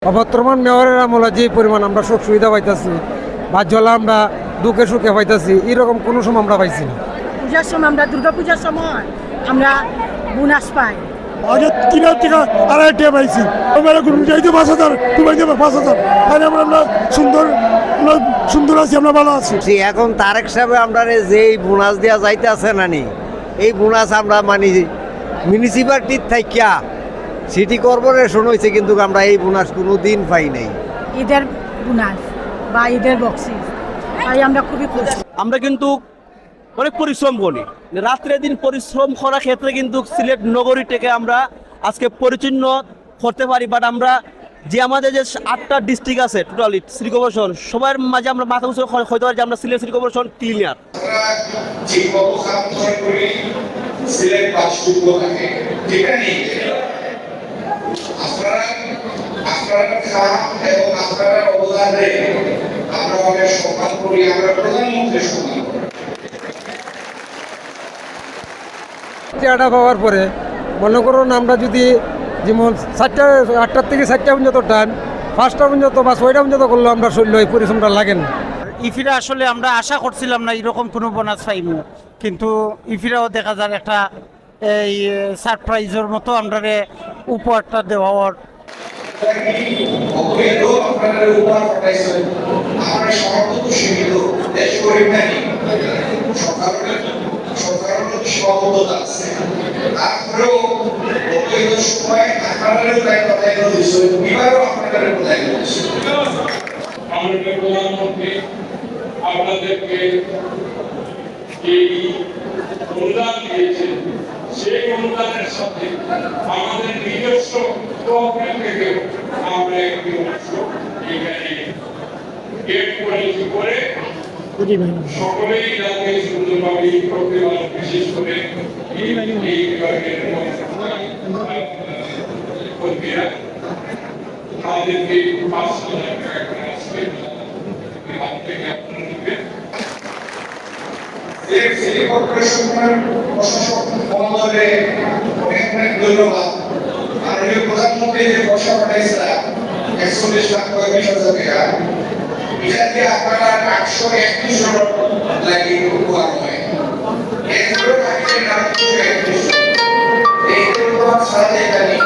বর্তমান মেয়রের আমলে যে পরিমাণ আমরা সুখ সুবিধা পাইতেছি বা জলা আমরা দুঃখে সুখে পাইতেছি এরকম কোনো সময় আমরা পাইছি না। পূজার সময় আমরা দুর্গা পূজার সময় আমরা বোনাস পাই। আগে 3,000 টাকা 2,500 টাকা পাইছি। আমরা যাইতে 5,000 ডুবাইতে 5,000 আর আমরা সুন্দর আছি, আমরা ভালো আছি। এখন তারেক সাহেব আমরা যে বোনাস দেওয়া যাইতে আছে না নি, এই বোনাস আমরা মানি মিউনিসিপালিটির থাইকা সিটি কর্পোরেশন হয়েছে, কিন্তু আমরা এই বোনাস কোনো দিন পাই নাই। ঈদের বোনাস বা ঈদের বক্সিস তাই আমরা খুবই খুশি। আমরা কিন্তু অনেক পরিশ্রম করি, রাত্রে দিন পরিশ্রম করার ক্ষেত্রে কিন্তু সিলেট নগরীটাকে আমরা আজকে পরিচ্ছন্ন করতে পারি। বাট আমরা যে আমাদের যে 8টা ডিস্ট্রিক্ট আছে টোটালি সিটি কর্পোরেশন, সবার মাঝে আমরা মাথা উঁচু হইতে পারি যে আমরা সিলেট সিটি কর্পোরেশন ক্লিনার। চেয়ারটা পাওয়ার পরে মনে করুন আমরা যদি যেমন 8টার থেকে 4টা পর্যন্ত টাইম 5টা পর্যন্ত বা 6টা পর্যন্ত করলে আমরা শরীর এই পরিশ্রমটা লাগে না। ইফিরা আসলে আমরা আশা করছিলাম না এরকম কোনো বোনাস পাইমু, কিন্তু ইফিরাও দেখা যায় একটা এই সারপ্রাইজের মতো আমরা উপহারটা দেওয়ার। প্রধানমন্ত্রী আপনাদেরকে এই অনুদান দিয়েছেন, সেই অনুদানের সাথে আমাদের নিজস্ব তহবিল থেকে আমরা একটি অংশ এখানে গেট পলিসি করে সকলেই যাতে সুন্দরভাবে করতে পারেন, বিশেষ করে এই বিভাগের কর্মীরা তাদেরকে 5,000 টাকা করে আসবে। সিটি কর্পোরেশনের প্রশাসক মহোদয়কে অনেক অনেক ধন্যবাদ। মাননীয় প্রধানমন্ত্রী যে পয়সা পাঠাইছিলেন 41,35,000 টাকা, এটা দিয়ে আপনারা 831 জন লাগি উপহার হয়। এরপরে থাকলেন 831 এই উপহার ছাড়া দেখানি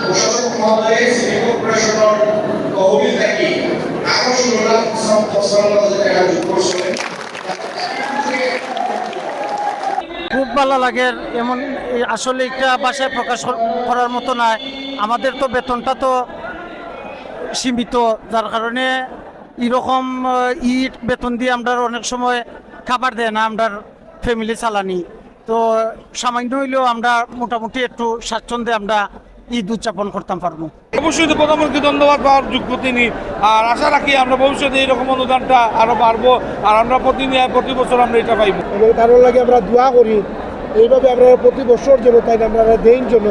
প্রশাসক মহোদয় সিটি কর্পোরেশনের তহবিল থেকে আরো 16,55,000 টাকা যোগ করছিলেন। খুব ভালো লাগে, এমন আসলে একটা ভাষায় প্রকাশ করার মতো নয়। আমাদের তো বেতনটা তো সীমিত, যার কারণে এরকম ইট বেতন দিয়ে আমরা অনেক সময় খাবার দেয় না, আমরা ফ্যামিলি চালানি। তো সামান্য হইলেও আমরা মোটামুটি একটু স্বাচ্ছন্দ্যে আমরা ঈদ উদযাপন করতাম পারবো। অবশ্যই প্রধানমন্ত্রী ধন্যবাদ পাওয়ার যোগ্য তিনি, আর আশা রাখি আমরা ভবিষ্যতে এইরকম অনুদানটা আরো বাড়বো, আর আমরা প্রতি বছর আমরা এটা পাইব। এবং তার লাগে আমরা দোয়া করি এইভাবে আমরা প্রতি বছর যেন তাই আমরা দেন জন্য